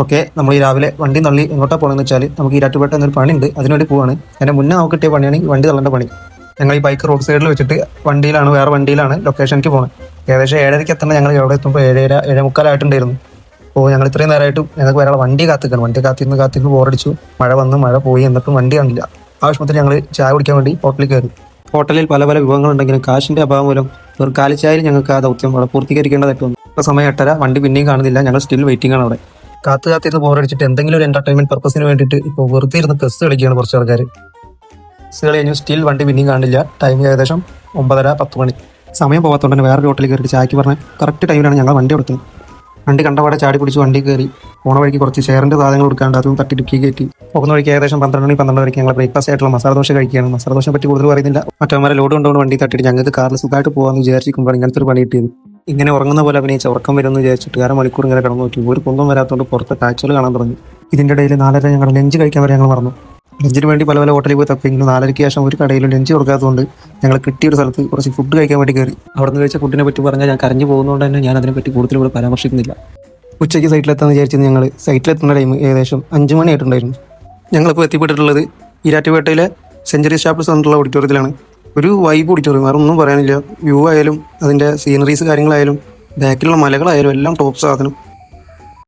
Okay, നമ്മൾ ഈ രാവിലെ വണ്ടി തള്ളി എങ്ങോട്ടാ പോകണമെന്ന് വെച്ചാൽ നമുക്ക് ഈരാറ്റുപേട്ട എന്നൊരു പണിയുണ്ട്, അതിനുവേണ്ടി പോവാണ്. അതിന്റെ മുന്നേ നമുക്ക് കിട്ടിയ പണിയാണ് ഈ വണ്ടി തള്ളേണ്ട പണി. ഞങ്ങൾ ഈ ബൈക്ക് റോഡ് സൈഡിൽ വെച്ചിട്ട് വേറെ വണ്ടിയിലാണ് ലൊക്കേഷനിലേക്ക് പോകുന്നത്. ഏകദേശം 7:30 എത്തണം. ഞങ്ങൾ എവിടെ എത്തുമ്പോൾ 7:30 7:45 അപ്പോൾ ഞങ്ങൾ ഇത്രയും നേരമായിട്ടും ഞങ്ങൾക്ക് വരാനുള്ള വണ്ടി കാത്തിക്കണം. വണ്ടി കാത്തിരുന്ന് ബോറടിച്ചു. മഴ പോയി, എന്നിട്ടും വണ്ടി കാണില്ല. ആ വിഷമത്തിൽ ഞങ്ങൾ ചായ കുടിക്കാൻ വേണ്ടി ഹോട്ടലിൽ കയറി. ഹോട്ടലിൽ പല വിഭവങ്ങളുണ്ടെങ്കിലും കാശിന്റെ അഭാവം മൂലം ഒരു കാലിച്ചായയിൽ ഞങ്ങൾക്ക് ആ ദൗത്യം അവിടെ പൂർത്തീകരിക്കേണ്ടതായിട്ട് വന്നു. ഇപ്പോൾ സമയം 8:30, വണ്ടി പിന്നെയും കാണുന്നില്ല. ഞങ്ങൾ സ്റ്റിൽ വെയിറ്റിംഗ് ആണ് അവിടെ. കാത്തിരുന്ന് ബോറടിച്ചിട്ട് എന്തെങ്കിലും ഒരു എന്റർടൈൻമെന്റ് പർപ്പസിന് വേണ്ടിയിട്ട് ഇപ്പോൾ വെറുതെ ഇരുന്ന് ചെസ് കളിക്കുകയാണ് കുറച്ച് ആൾക്കാർ. ചെസ് കളി കഴിഞ്ഞു, സ്റ്റിൽ വണ്ടി പിന്നെയും കാണില്ല. ടൈം ഏകദേശം 9:30 10 മണി. സമയം പോകാത്തതുകൊണ്ട് തന്നെ വേറെ ഹോട്ടലിൽ കയറിയിട്ട് ചായക്ക് പറഞ്ഞ കറക്റ്റ് ടൈമിലാണ് ഞങ്ങൾ വണ്ടി കൊടുക്കുന്നത്. വണ്ടി കണ്ടപാടെ ചാടി പിടിച്ച് വണ്ടി കയറി പോണ വഴിക്ക് കുറച്ച് ഷെയറിന്റെ സാധനങ്ങൾ കൊടുക്കാണ്ട് അതും തട്ടി ടുക്കി കയറ്റി പോകുന്ന വഴിക്ക് ഏകദേശം 12 മണി 12:30 ഞങ്ങൾ ബ്രേക്ക്ഫാസ്റ്റ് ആയിട്ടുള്ള മസാല ദോശ കഴിക്കുകയാണ്. മസാല ദോശയെ പറ്റി കൂടുതൽ പറയുന്നില്ല. മറ്റവന്മാരെ ലോഡ് കൊണ്ടുപോകുന്ന വണ്ടി തട്ടിയിട്ട് ഞങ്ങൾക്ക് കാറിൽ സുഖമായിട്ട് പോകാമെന്ന് വിചാരിച്ചിരിക്കുമ്പോൾ ഇങ്ങനത്തെ ഒരു പണി കിട്ടിയത്. ഇങ്ങനെ ഉറങ്ങുന്ന പോലെ അഭിനയിച്ച് ഉറക്കം വരുമെന്ന് വിചാരിച്ചിട്ട് 1/2 മണിക്കൂർ ഇങ്ങനെ കിടന്നു നോക്കി. ഒരു കുന്തം വരാത്തതുകൊണ്ട് പുറത്തെ കാഴ്ചകൾ കാണാൻ തുടങ്ങി. ഇതിന്റെ ഇടയിൽ 4:30 ഞങ്ങൾ ലഞ്ച് കഴിക്കാൻ വരെ ഞങ്ങൾ മറന്നു. ലഞ്ചിന് വേണ്ടി പല ഹോട്ടലിൽ പോയി തപ്പിയെങ്കിലും 4:30 ശേഷം ഒരു കടയിലും ലഞ്ച് കൊടുക്കാത്തതുകൊണ്ട് ഞങ്ങൾ കിട്ടിയ ഒരു സ്ഥലത്ത് കുറച്ച് ഫുഡ് കഴിക്കാൻ വേണ്ടി കയറി. അവിടെ നിന്ന് കഴിച്ച ഫുഡിനെ പറ്റി പറഞ്ഞാൽ ഞാൻ കരഞ്ഞു പോകുന്നതുകൊണ്ട് തന്നെ ഞാൻ അതിനെപ്പറ്റി കൂടുതൽ ഇവിടെ പരാമർശിക്കുന്നില്ല. ഉച്ചയ്ക്ക് സൈറ്റിലെത്താന്ന് വിചാരിച്ചത് ഞങ്ങൾ സൈറ്റിലെത്തുന്ന ടൈം ഏകദേശം 5 മണി ആയിട്ടുണ്ടായിരുന്നു. ഞങ്ങളിപ്പോൾ എത്തിപ്പെട്ടിട്ടുള്ളത് ഈരാറ്റുപേട്ടയിലെ സെഞ്ചുറി ഷാപ്പിൾസ് എന്നുള്ള ഓഡിറ്റോറിയത്തിലാണ്. ഒരു വൈബ് ഓഡിറ്റോറിയം, വേറെ ഒന്നും പറയാനില്ല. വ്യൂ ആയാലും അതിൻ്റെ സീനറീസ് കാര്യങ്ങളായാലും ബാക്കിലുള്ള മലകളായാലും എല്ലാം ടോപ്പ് സാധനം.